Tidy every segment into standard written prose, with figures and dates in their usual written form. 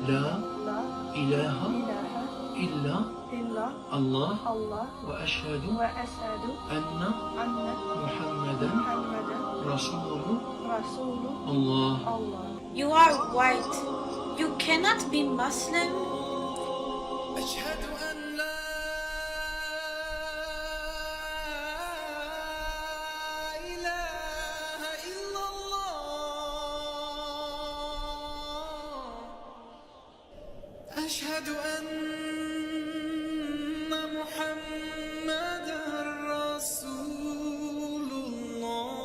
لا إله إلا الله وأشهد أن محمدا رسول الله. You are white. You cannot be Muslim. أشهد أن لا إله إلا الله. أشهد أن محمدا رسول الله.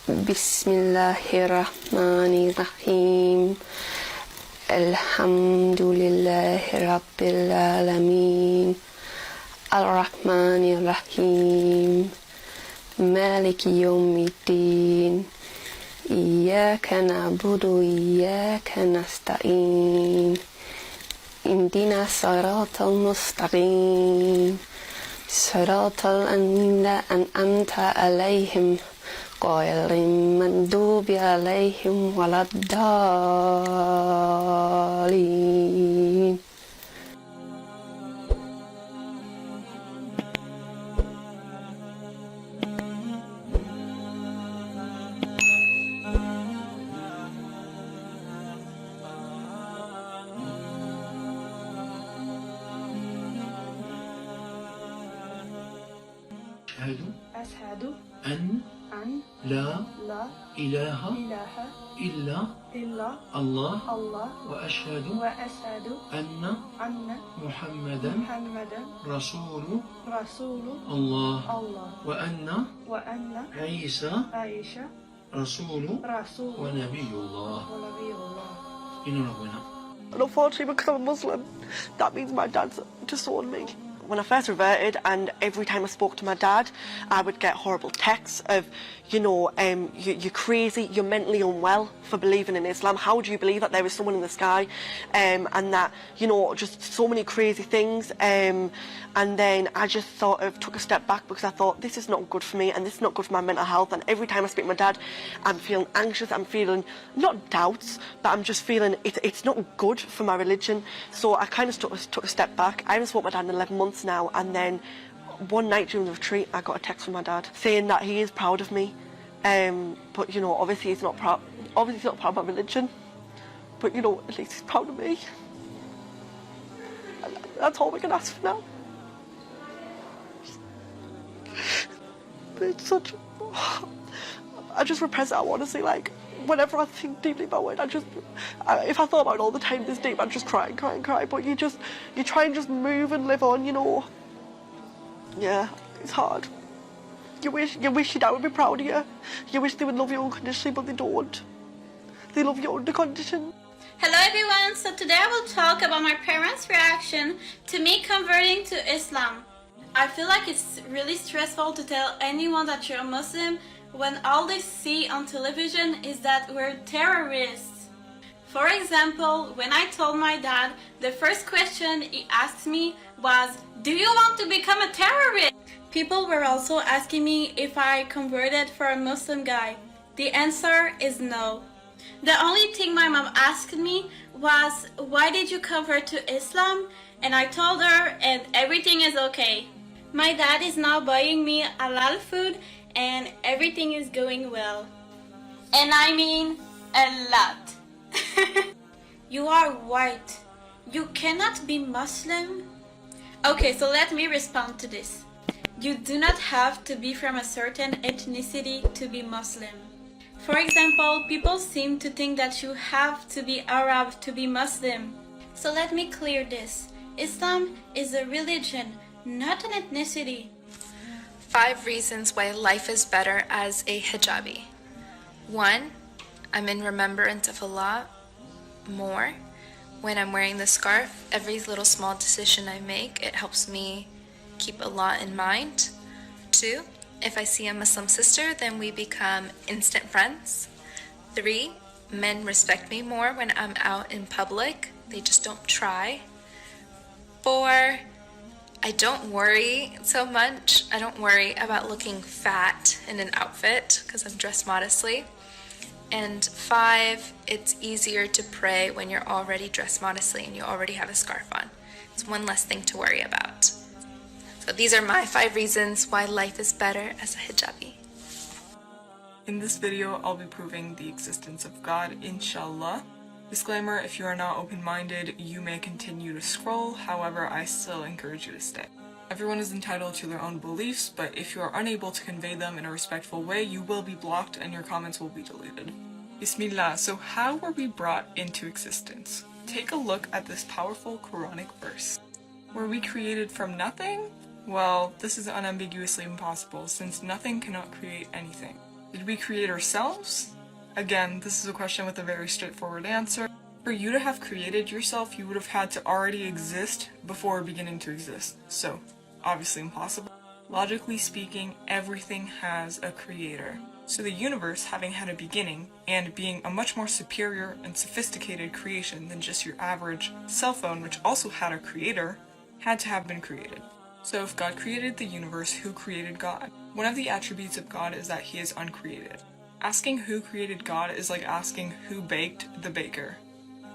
Bismillahirrahmanirrahim. Alhamdulillahi Rabbil Alamin. Ar-Rahmanir-Rahim. Maliki Yawmiddin. Iyyaka na'budu wa iyyaka nasta'in. Ihdinas siratal mustaqim. Siratal ladzina an'amta 'alaihim ghairil maghdubi 'alaihim waladdallin. أشهد أن لا إله إلا الله وأشهد أن محمدا رسول الله وأن عيسى رسول ونبي الله. And unfortunately, because I'm a Muslim, that means my dad's disowned me. When I first reverted, and every time I spoke to my dad, I would get horrible texts of, you're crazy, you're mentally unwell for believing in Islam. How do you believe that there is someone in the sky? And that, just so many crazy things. And then I just sort of took a step back because I thought, this is not good for me and this is not good for my mental health. And every time I speak to my dad, I'm feeling anxious, I'm feeling, not doubts, but I'm just feeling it's not good for my religion. So I kind of took a step back. I haven't spoken to my dad in 11 months now, and then one night during the retreat I got a text from my dad saying that he is proud of me, but obviously he's not proud of my religion, but at least he's proud of me, and that's all we can ask for now. But it's such, I just repress it. I want to say, whenever I think deeply about it, if I thought about it all the time this deep, I'd just cry and cry and cry. But you try and just move and live on, Yeah, it's hard. You wish your dad would be proud of you. You wish they would love you unconditionally, but they don't. They love you under condition. Hello everyone, so today I will talk about my parents' reaction to me converting to Islam. I feel like it's really stressful to tell anyone that you're a Muslim when all they see on television is that we're terrorists. For example, when I told my dad, the first question he asked me was, "Do you want to become a terrorist?" People were also asking me if I converted for a Muslim guy. The answer is no. The only thing my mom asked me was, "Why did you convert to Islam?" And I told her, and everything is okay. My dad is now buying me halal food and everything is going well. And I mean a lot. You are white. You cannot be Muslim. Okay, so let me respond to this. You do not have to be from a certain ethnicity to be Muslim. For example, people seem to think that you have to be Arab to be Muslim. So let me clear this. Islam is a religion, not an ethnicity. 5 reasons why life is better as a hijabi. 1. I'm in remembrance of Allah more. When I'm wearing the scarf, every little small decision I make, it helps me keep Allah in mind. 2, if I see a Muslim sister, then we become instant friends. 3, men respect me more when I'm out in public. They just don't try. 4, I don't worry so much. I don't worry about looking fat in an outfit because I'm dressed modestly. And 5, it's easier to pray when you're already dressed modestly and you already have a scarf on. It's one less thing to worry about. So these are my 5 reasons why life is better as a hijabi. In this video, I'll be proving the existence of God, inshallah. Disclaimer, if you are not open-minded, you may continue to scroll, however, I still encourage you to stay. Everyone is entitled to their own beliefs, but if you are unable to convey them in a respectful way, you will be blocked and your comments will be deleted. Bismillah, so how were we brought into existence? Take a look at this powerful Quranic verse. Were we created from nothing? Well, this is unambiguously impossible, since nothing cannot create anything. Did we create ourselves? Again, this is a question with a very straightforward answer. For you to have created yourself, you would have had to already exist before beginning to exist. So, obviously impossible. Logically speaking, everything has a creator. So the universe, having had a beginning, and being a much more superior and sophisticated creation than just your average cell phone, which also had a creator, had to have been created. So if God created the universe, who created God? One of the attributes of God is that he is uncreated. Asking who created God is like asking who baked the baker.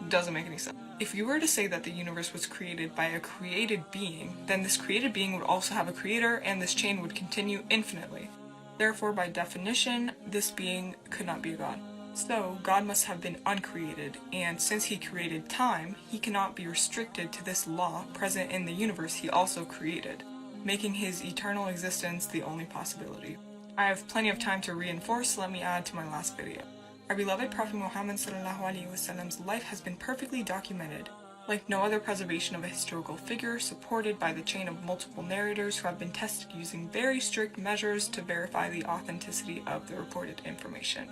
Doesn't make any sense. If you were to say that the universe was created by a created being, then this created being would also have a creator and this chain would continue infinitely. Therefore, by definition, this being could not be a God. So, God must have been uncreated, and since he created time, he cannot be restricted to this law present in the universe he also created, making his eternal existence the only possibility. I have plenty of time to reinforce, so let me add to my last video. Our beloved Prophet Muhammad ﷺ's life has been perfectly documented, like no other preservation of a historical figure, supported by the chain of multiple narrators who have been tested using very strict measures to verify the authenticity of the reported information.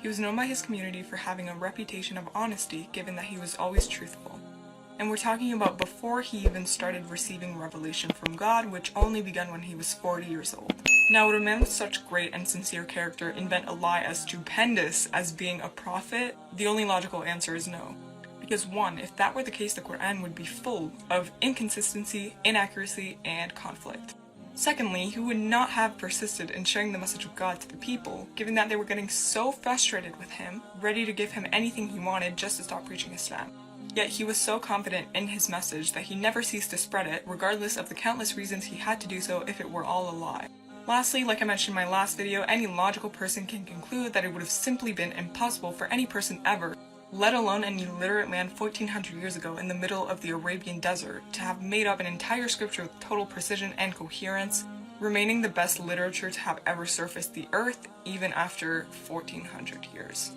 He was known by his community for having a reputation of honesty, given that he was always truthful. And we're talking about before he even started receiving revelation from God, which only began when he was 40 years old. Now, would a man with such great and sincere character invent a lie as stupendous as being a prophet? The only logical answer is no. Because 1, if that were the case, the Quran would be full of inconsistency, inaccuracy, and conflict. Secondly, he would not have persisted in sharing the message of God to the people, given that they were getting so frustrated with him, ready to give him anything he wanted just to stop preaching Islam. Yet he was so confident in his message that he never ceased to spread it, regardless of the countless reasons he had to do so if it were all a lie. Lastly, like I mentioned in my last video, any logical person can conclude that it would have simply been impossible for any person ever, let alone an illiterate man 1400 years ago in the middle of the Arabian desert, to have made up an entire scripture with total precision and coherence, remaining the best literature to have ever surfaced the earth, even after 1400 years.